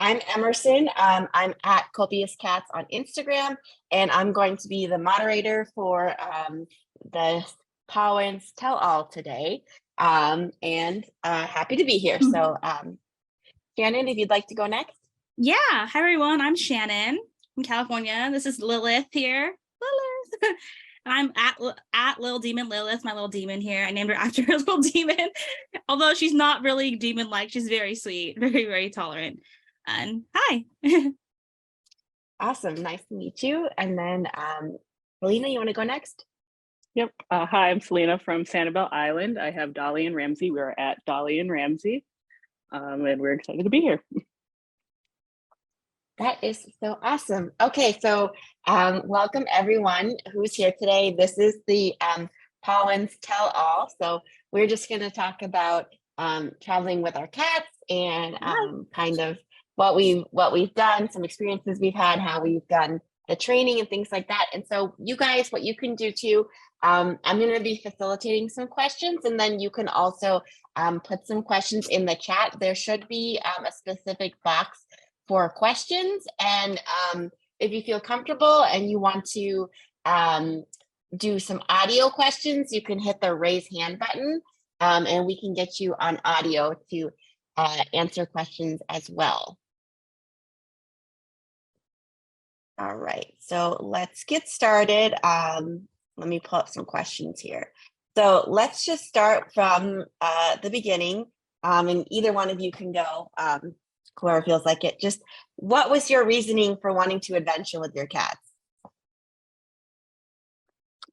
I'm Emerson. I'm at Copious Cats on Instagram, and I'm going to be the moderator for the Powens Tell All today. And happy to be here. So, Shannon, if you'd like to go next. Yeah. Hi, everyone. I'm Shannon from California. This is Lilith here. Lilith. I'm at Little Demon Lilith, my little demon here. I named her after her little demon, although she's not really demon-like. She's very sweet, very, very tolerant. And hi. Awesome. Nice to meet you. And then, Selena, you want to go next? Yep. Hi, I'm Selena from Sanibel Island. I have Dolly and Ramsey. We're at Dolly and Ramsey, and we're excited to be here. That is so awesome. Okay, so welcome everyone who's here today. This is the Powens Tell All. So we're just going to talk about traveling with our cats and kind of what we've done, some experiences we've had, how we've done the training and things like that. And so you guys, what you can do too, I'm going to be facilitating some questions, and then you can also put some questions in the chat. There should be a specific box for questions, and if you feel comfortable and you want to do some audio questions, you can hit the raise hand button, and we can get you on audio to answer questions as well. All right, so let's get started. Let me pull up some questions here. So let's just start from the beginning, and either one of you can go. Whoever feels like it. Just what was your reasoning for wanting to adventure with your cats?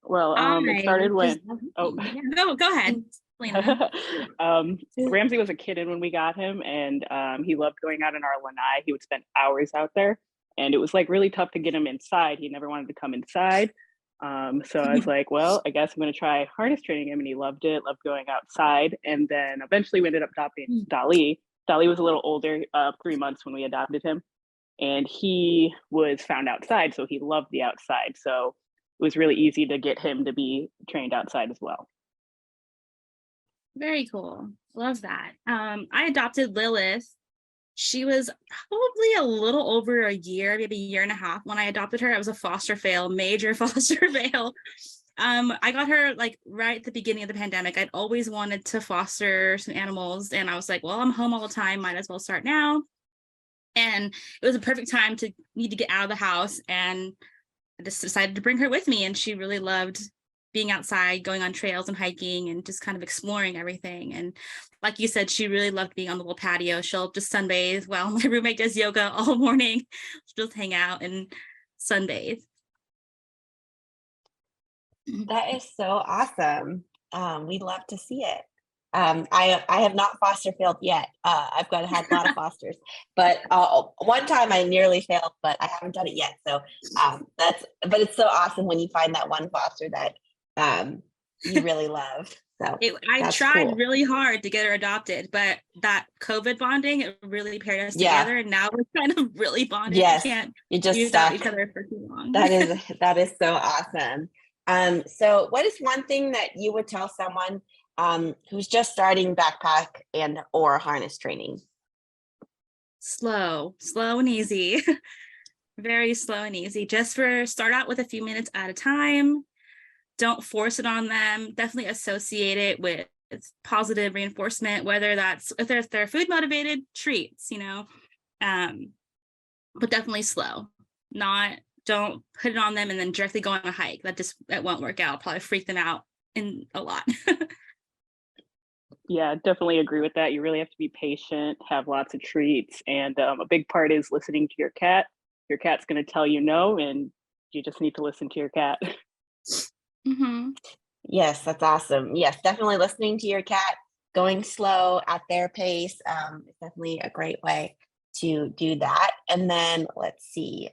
Well, it started when Go ahead. Ramsey was a kitten when we got him, and he loved going out in our lanai. He would spend hours out there, and it was like really tough to get him inside. He never wanted to come inside. So I was like, well, I guess I'm going to try harness training him, and he loved it, loved going outside. And then eventually we ended up adopting Dolly. Dolly was a little older, 3 months when we adopted him, and he was found outside, so he loved the outside. So it was really easy to get him to be trained outside as well. Very cool. Love that. I adopted Lilith. She was probably a little over a year, maybe a year and a half when I adopted her. I was a foster fail, major foster fail. I got her like right at the beginning of the pandemic. I'd always wanted to foster some animals, and I was like, well, I'm home all the time, might as well start now. And it was a perfect time to need to get out of the house, and I just decided to bring her with me. And she really loved being outside, going on trails and hiking and just kind of exploring everything. And like you said, she really loved being on the little patio. She'll just sunbathe while my roommate does yoga all morning. She'll just hang out and sunbathe. That is so awesome. We'd love to see it. I have not foster failed yet. I've had a lot of fosters, but one time I nearly failed, but I haven't done it yet. So but it's so awesome when you find that one foster that you really love. So I tried really hard to get her adopted, but that COVID bonding, it really paired us together, and now we're kind of really bonded. Yes, we can't you just use stuck each other for too long. That is so awesome. So what is one thing that you would tell someone who's just starting backpack and or harness training? Slow and easy. Very slow and easy. Start out with a few minutes at a time. Don't force it on them. Definitely associate it with positive reinforcement, whether that's if they're food motivated, treats, but definitely slow. Don't put it on them and then directly go on a hike. That won't work out. Probably freak them out a lot. Yeah, definitely agree with that. You really have to be patient, have lots of treats, and a big part is listening to your cat. Your cat's going to tell you no, and you just need to listen to your cat. Mm-hmm. Yes, that's awesome. Yes, definitely listening to your cat, going slow at their pace is definitely a great way to do that. And then let's see.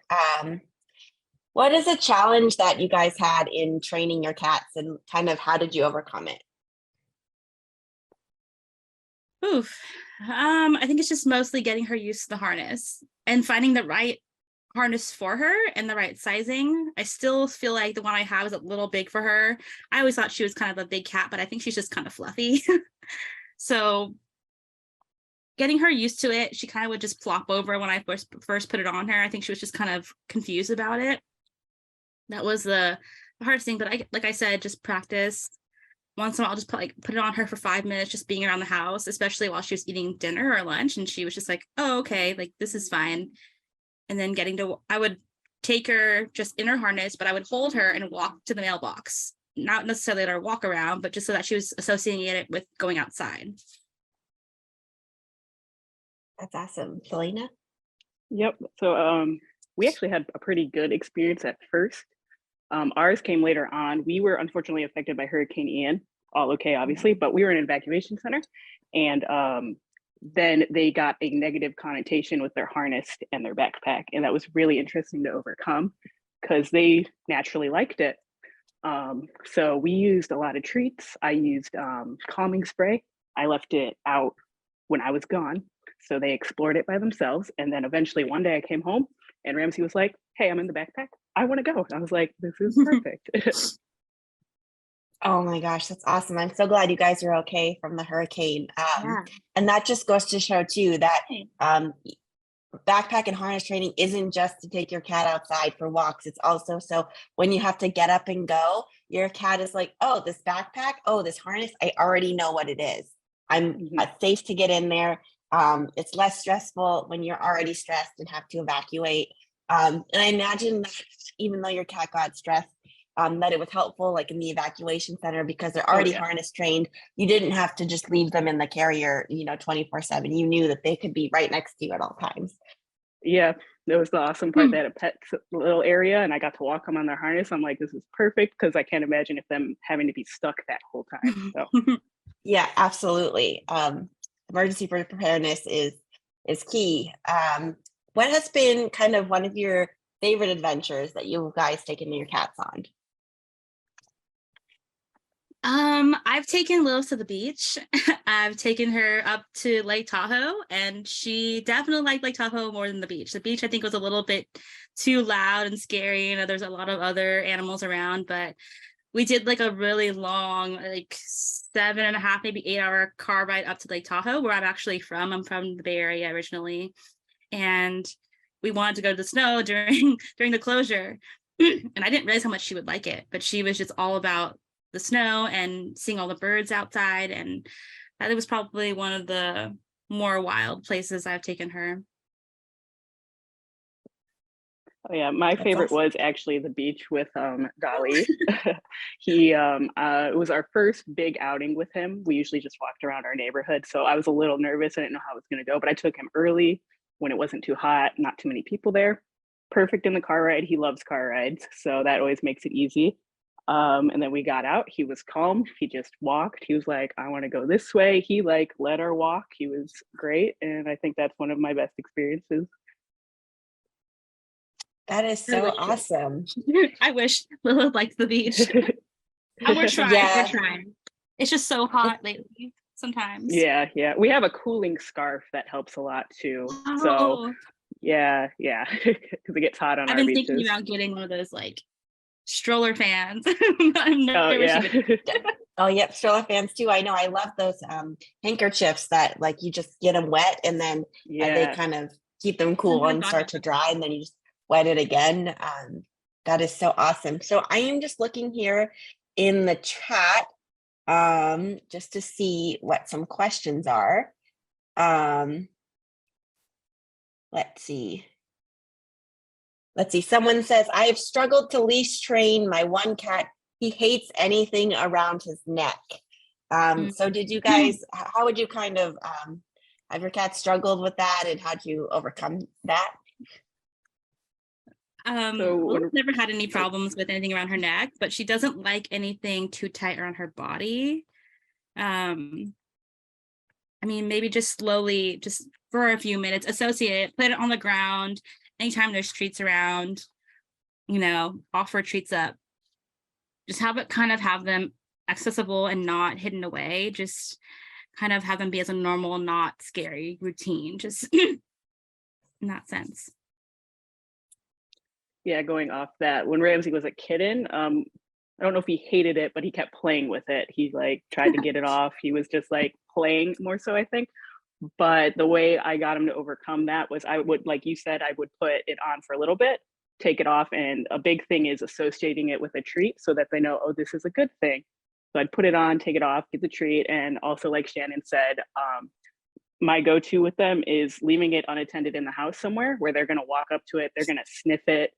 What is a challenge that you guys had in training your cats, and kind of how did you overcome it? Oof. I think it's just mostly getting her used to the harness and finding the right harness for her and the right sizing. I still feel like the one I have is a little big for her. I always thought she was kind of a big cat, but I think she's just kind of fluffy. So getting her used to it. She kind of would just plop over when I first put it on her. I think she was just kind of confused about it. That was the hardest thing. But like I said, just practice. Once in a while, I'll just put it on her for 5 minutes, just being around the house, especially while she was eating dinner or lunch. And she was just like, oh, okay, like this is fine. And then I would take her just in her harness, but I would hold her and walk to the mailbox. Not necessarily let her walk around, but just so that she was associating it with going outside. That's awesome. Selena? Yep. So we actually had a pretty good experience at first. Ours came later on. We were unfortunately affected by Hurricane Ian. All okay, obviously, but we were in an evacuation center, and then they got a negative connotation with their harness and their backpack, and that was really interesting to overcome because they naturally liked it. So we used a lot of treats. I used calming spray. I left it out when I was gone, so they explored it by themselves. And then eventually one day I came home and Ramsey was like, hey, I'm in the backpack. I want to go. And I was like, this is perfect. Oh my gosh, that's awesome. I'm so glad you guys are okay from the hurricane. Yeah. And that just goes to show too that backpack and harness training isn't just to take your cat outside for walks. It's also so when you have to get up and go, your cat is like, oh, this backpack, oh, this harness, I already know what it is. I'm safe to get in there. It's less stressful when you're already stressed and have to evacuate. And I imagine that even though your cat got stressed, that it was helpful like in the evacuation center because they're already harness trained. You didn't have to just leave them in the carrier, 24/7. You knew that they could be right next to you at all times. Yeah, that was the awesome part. They had a pet little area and I got to walk them on their harness. I'm like, this is perfect because I can't imagine if them having to be stuck that whole time. So Yeah, absolutely. Emergency preparedness is key. What has been kind of one of your favorite adventures that you guys taken your cats on? I've taken Lilith to the beach. I've taken her up to Lake Tahoe, and she definitely liked Lake Tahoe more than the beach. The beach, I think, was a little bit too loud and scary. There's a lot of other animals around, but we did like a really long, like 7.5, maybe 8 hour car ride up to Lake Tahoe, where I'm actually from. I'm from the Bay Area originally, and we wanted to go to the snow during the closure. And I didn't realize how much she would like it, but she was just all about the snow and seeing all the birds outside, and that was probably one of the more wild places I've taken her. oh yeah, my favorite was actually the beach with Dolly. He it was our first big outing with him. We usually just walked around our neighborhood, so I was a little nervous. I didn't know how it was going to go, but I took him early when it wasn't too hot, not too many people there. Perfect in the car ride. He loves car rides, so that always makes it easy. And then we got out. He was calm. He just walked. He was like, I want to go this way. He like let her walk. He was great, and I think that's one of my best experiences. That is so awesome. I wish Lilith liked the beach. We're trying. Yeah. We're trying. It's just so hot lately sometimes. Yeah. We have a cooling scarf that helps a lot too. Oh. So yeah, because it gets hot on I've our been beaches. thinking about getting one of those like stroller fans. Oh, yep, stroller fans too. I know. I love those handkerchiefs that like you just get them wet and then they kind of keep them cool and start to dry, and then you just wet it again. That is so awesome. So I am just looking here in the chat just to see what some questions are. Let's see. Someone says, I have struggled to leash train my one cat. He hates anything around his neck. So did you guys, how would you kind of, have your cat struggled with that, and how'd you overcome that? We've never had any problems with anything around her neck, but she doesn't like anything too tight around her body. I mean, maybe just slowly, just for a few minutes, associate it, put it on the ground. Anytime there's treats around, offer treats up. Just have them accessible and not hidden away. Just kind of have them be as a normal, not scary routine, just in that sense. Yeah, going off that, when Ramsey was a kitten, I don't know if he hated it, but he kept playing with it. He like tried to get it off. He was just like playing more so, I think. But the way I got him to overcome that was I would, like you said, I would put it on for a little bit, take it off. And a big thing is associating it with a treat so that they know, oh, this is a good thing. So I'd put it on, take it off, get the treat. And also, like Shannon said, my go-to with them is leaving it unattended in the house somewhere where they're going to walk up to it, they're going to sniff it.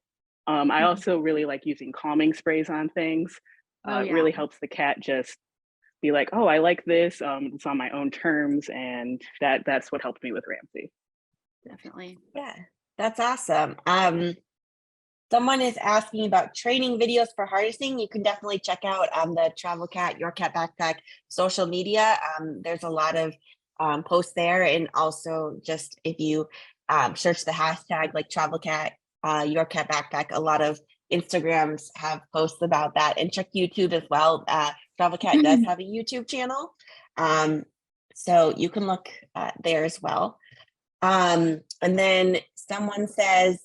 I also really like using calming sprays on things. It really helps the cat just be like, oh, I like this. It's on my own terms, and that's what helped me with Ramsey. Definitely. Yeah, that's awesome. Someone is asking about training videos for harnessing. You can definitely check out the Travel Cat, Your Cat Backpack social media. There's a lot of posts there, and also just if you search the hashtag like Travel Cat, Your Cat Backpack, a lot of Instagrams have posts about that, and check YouTube as well. Travel Cat does have a YouTube channel, so you can look there as well. And then someone says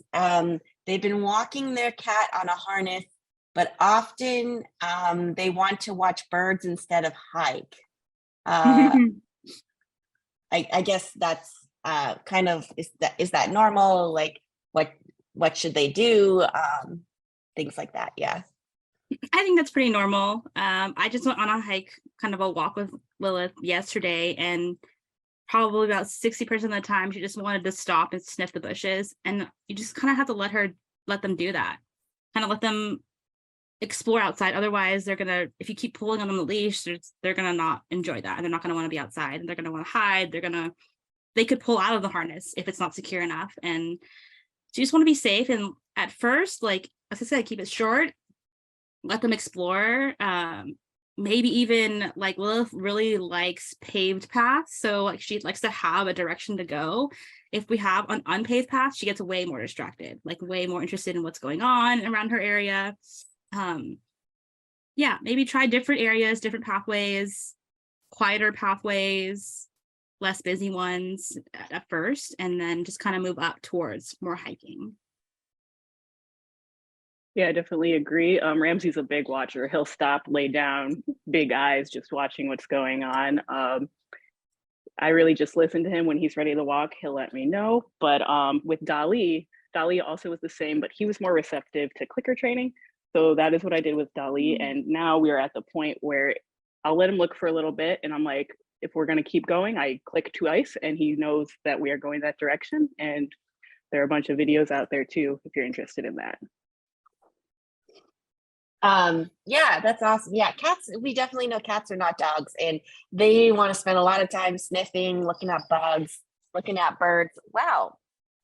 they've been walking their cat on a harness, but often they want to watch birds instead of hike. I guess that's kind of, is that normal? Like what should they do? Things like that. Yeah. I think that's pretty normal. I just went on a hike, kind of a walk with Lilith yesterday, and probably about 60% of the time she just wanted to stop and sniff the bushes. And you just kind of have to let them do that. Kind of let them explore outside. Otherwise, if you keep pulling on them the leash, they're gonna not enjoy that. And they're not gonna want to be outside, and they're gonna want to hide. They could pull out of the harness if it's not secure enough. And so you just want to be safe. And at first, like, as I said, keep it short, let them explore. Maybe even, like, Lilith really likes paved paths, so like she likes to have a direction to go. If we have an unpaved path, she gets way more distracted, like way more interested in what's going on around her area. Yeah, maybe try different areas, different pathways, quieter pathways, less busy ones at first, and then just kind of move up towards more hiking. Yeah, I definitely agree. Ramsey's a big watcher. He'll stop, lay down, big eyes, just watching what's going on. I really just listen to him. When he's ready to walk, he'll let me know. But with Dali also was the same, but he was more receptive to clicker training. So that is what I did with Dali. And now we are at the point where I'll let him look for a little bit. And I'm like, if we're going to keep going, I click twice and he knows that we are going that direction. And there are a bunch of videos out there too, if you're interested in that. Yeah, that's awesome. Yeah, cats, we definitely know cats are not dogs, and they want to spend a lot of time sniffing, looking at bugs, looking at birds. Wow,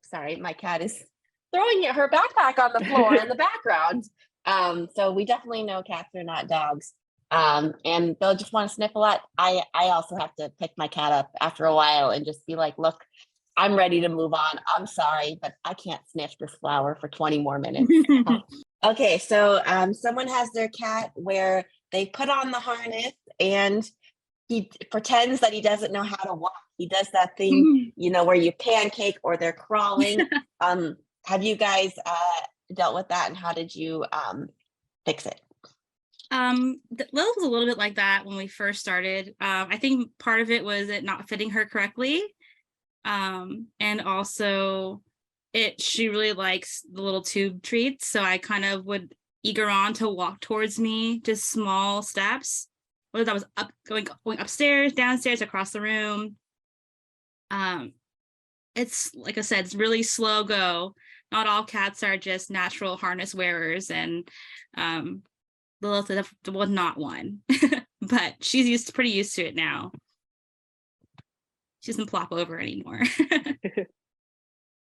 sorry, my cat is throwing her backpack on the floor in the background. So we definitely know cats are not dogs, and they'll just want to sniff a lot. I also have to pick my cat up after a while and just be like, look, I'm ready to move on. I'm sorry, but I can't sniff this flower for 20 more minutes. Okay, so someone has their cat where they put on the harness and he pretends that he doesn't know how to walk. He does that thing, where you pancake or they're crawling. Have you guys dealt with that, and how did you fix it? Lilith was a little bit like that when we first started. I think part of it was it not fitting her correctly. And also she really likes the little tube treats, so I kind of would eager on to walk towards me, just small steps, whether that was going upstairs, downstairs, across the room. It's, like I said, it's really slow go. Not all cats are just natural harness wearers, and Lilith was not one. But she's pretty used to it now. She doesn't plop over anymore.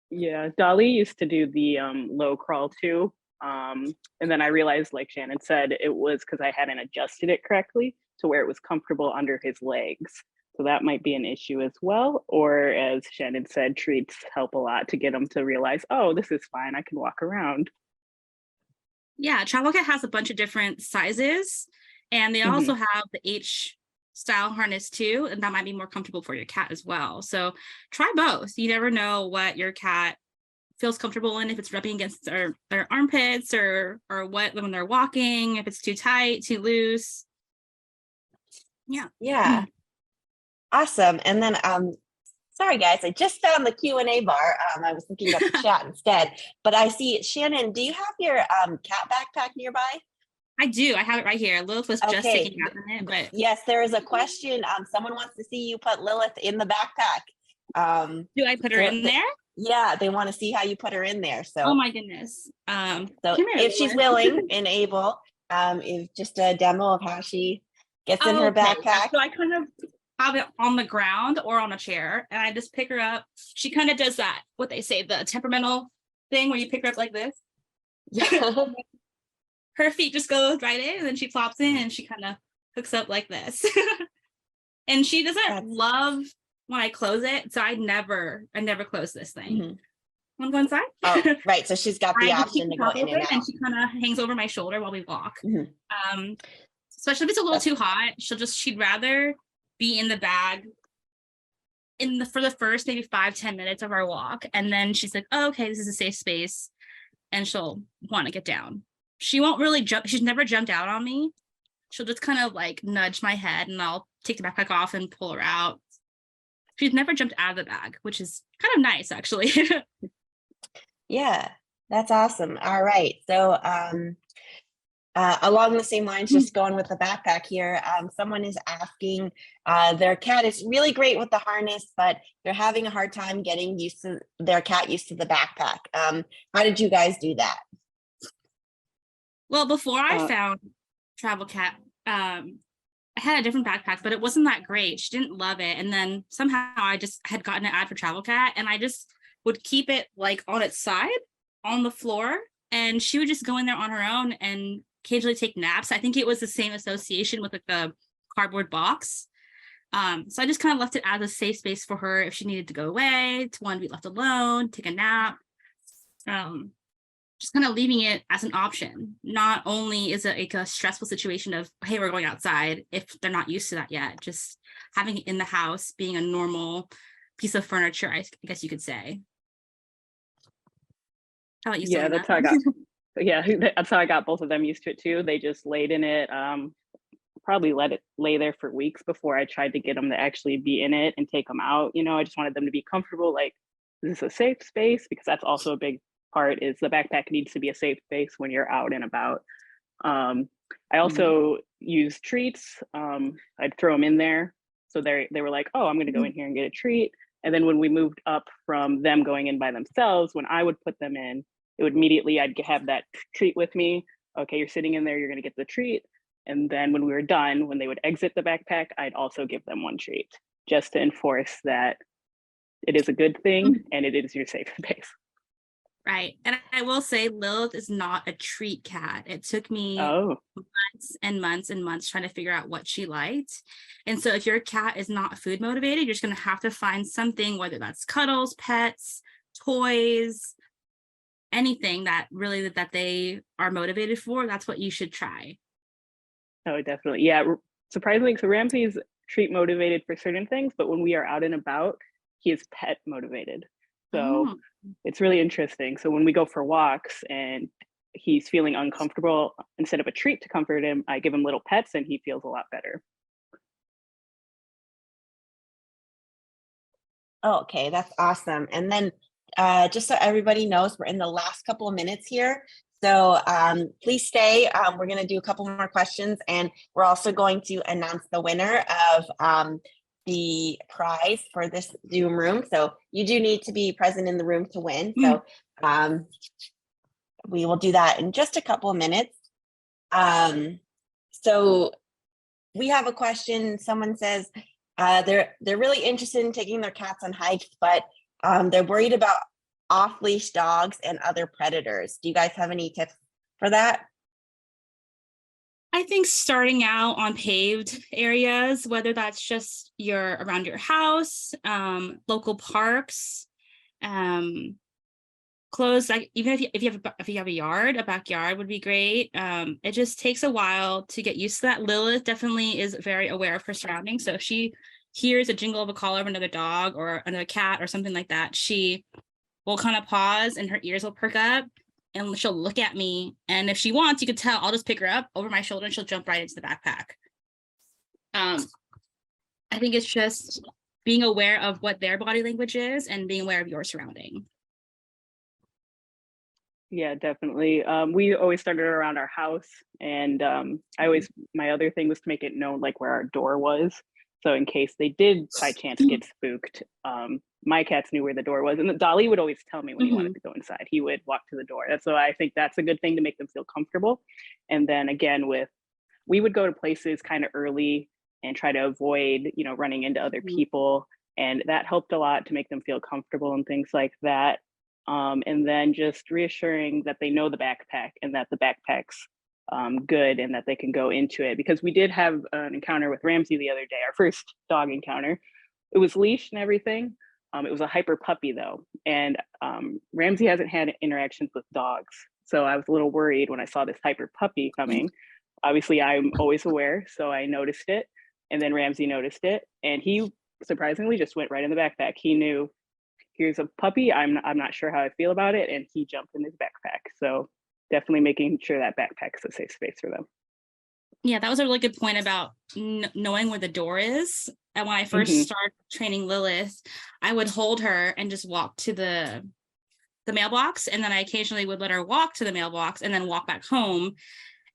Yeah, Dolly used to do the low crawl too. And then I realized, like Shannon said, it was because I hadn't adjusted it correctly to where it was comfortable under his legs. So that might be an issue as well. Or as Shannon said, treats help a lot to get them to realize, oh, this is fine, I can walk around. Yeah, Travel Cat has a bunch of different sizes, and they also have the H style harness too, and that might be more comfortable for your cat as well. So try both. You never know what your cat feels comfortable in, if it's rubbing against their armpits or what when they're walking, if it's too tight, too loose. Yeah. Awesome. And then Sorry, guys, I just found the Q&A bar. I was looking at the chat instead, but I see, Shannon, do you have your cat backpack nearby? I do. I have it right here. Lilith was just Okay. taking out in it, but Yes, there is a question. Someone wants to see you put Lilith in the backpack. do I put her in there? Yeah, they want to see how you put her in there. So, Oh my goodness. so Come here, if she's Lilith. willing and able, if just a demo of how she gets in her Okay, yeah. backpack. So I kind of have it on the ground or on a chair, and I just pick her up. She kind of does that, what they say, the temperamental thing where you pick her up like this. Yeah. Her feet just go right in, and then she plops in, and she kind of hooks up like this. And she doesn't love when I close it, so I never close this thing. Mhm. Want to go inside? Oh, right. So she's got the I just option take to the go top in and open, out. and she kind of hangs over my shoulder while we walk. Mhm. Especially if it's a little too hot, she'd rather be in the bag for the first maybe 5-10 minutes of our walk, and then she's like, oh, okay, this is a safe space, and she'll want to get down. She won't really jump. She's never jumped out on me. She'll just kind of like nudge my head, and I'll take the backpack off and pull her out. She's never jumped out of the bag, which is kind of nice, actually. Yeah, that's awesome. All right. So along the same lines, just going with the backpack here, someone is asking, their cat is really great with the harness, but they're having a hard time getting their cat used to the backpack. How did you guys do that? Well, before I found Travel Cat, I had a different backpack, but it wasn't that great. She didn't love it. And then somehow I just had gotten an ad for Travel Cat, and I just would keep it like on its side on the floor, and she would just go in there on her own and occasionally take naps. I think it was the same association with like the cardboard box. So I just kind of left it as a safe space for her if she needed to go away, to want to be left alone, take a nap. Just kind of leaving it as an option. Not only is it like a stressful situation of, hey, we're going outside, if they're not used to that yet, just having it in the house, being a normal piece of furniture, I guess you could say. How about you, Yeah, Selena? that's how I got. Yeah, that's how I got both of them used to it too. They just laid in it. Probably let it lay there for weeks before I tried to get them to actually be in it and take them out. You know, I just wanted them to be comfortable. Like, is this a safe space? Because that's also a big part, is the backpack needs to be a safe space when you're out and about. I also use treats. I'd throw them in there. So they were like, oh, I'm going to go in here and get a treat. And then when we moved up from them going in by themselves, when I would put them in, it would immediately, I'd have that treat with me. Okay, you're sitting in there, you're going to get the treat. And then when we were done, when they would exit the backpack, I'd also give them one treat, just to enforce that it is a good thing and it is your safe space. Right. And I will say Lilith is not a treat cat. It took me months and months and months trying to figure out what she liked. And so if your cat is not food motivated, you're just going to have to find something, whether that's cuddles, pets, toys, anything that really that they are motivated for. That's what you should try. Oh, definitely. Yeah. Surprisingly, so Ramsey's treat motivated for certain things, but when we are out and about, he is pet motivated. So it's really interesting. So when we go for walks and he's feeling uncomfortable, instead of a treat to comfort him, I give him little pets and he feels a lot better. Oh, okay, that's awesome. And then just so everybody knows, we're in the last couple of minutes here. So please stay. We're going to do a couple more questions, and we're also going to announce the winner of the prize for this Zoom room. So you do need to be present in the room to win. So we will do that in just a couple of minutes. So we have a question. Someone says they're really interested in taking their cats on hikes, but they're worried about off-leash dogs and other predators. Do you guys have any tips for that? I think starting out on paved areas, whether that's just around your house, local parks, close, like even if you have a yard, a backyard would be great. It just takes a while to get used to that. Lilith definitely is very aware of her surroundings. So if she hears a jingle of a collar of another dog or another cat or something like that, she will kind of pause and her ears will perk up and she'll look at me. And if she wants, you could tell, I'll just pick her up over my shoulder and she'll jump right into the backpack. I think it's just being aware of what their body language is and being aware of your surrounding. Yeah, definitely. We always started around our house, and my other thing was to make it known like where our door was. So in case they did by chance get spooked, my cats knew where the door was. And Dolly would always tell me when he wanted to go inside. He would walk to the door. So I think that's a good thing to make them feel comfortable. And then again, we would go to places kind of early and try to avoid, running into other people. And that helped a lot to make them feel comfortable and things like that. And then just reassuring that they know the backpack and that the backpack's good and that they can go into it. Because we did have an encounter with Ramsey the other day, our first dog encounter. It was leashed and everything. It was a hyper puppy though. And Ramsey hasn't had interactions with dogs. So I was a little worried when I saw this hyper puppy coming. Obviously, I'm always aware, so I noticed it. And then Ramsey noticed it. And he surprisingly just went right in the backpack. He knew, here's a puppy. I'm not sure how I feel about it. And he jumped in his backpack. So definitely making sure that backpack is a safe space for them. Yeah, that was a really good point about knowing where the door is. And when I first started training Lilith, I would hold her and just walk to the mailbox. And then I occasionally would let her walk to the mailbox and then walk back home.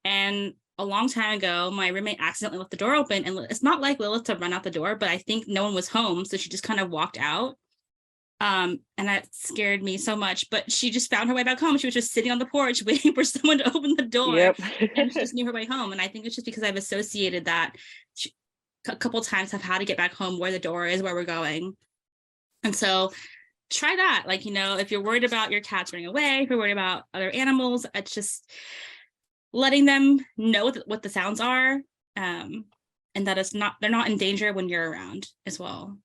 And a long time ago, my roommate accidentally left the door open. And it's not like Lilith to run out the door, but I think no one was home. So she just kind of walked out. And that scared me so much, but she just found her way back home. She was just sitting on the porch waiting for someone to open the door. Yep. And she just knew her way home. And I think it's just because I've associated that a couple times I've had to get back home where the door is, where we're going. And so try that. Like, if you're worried about your cats running away, if you're worried about other animals, it's just letting them know what the sounds are. And that they're not in danger when you're around as well.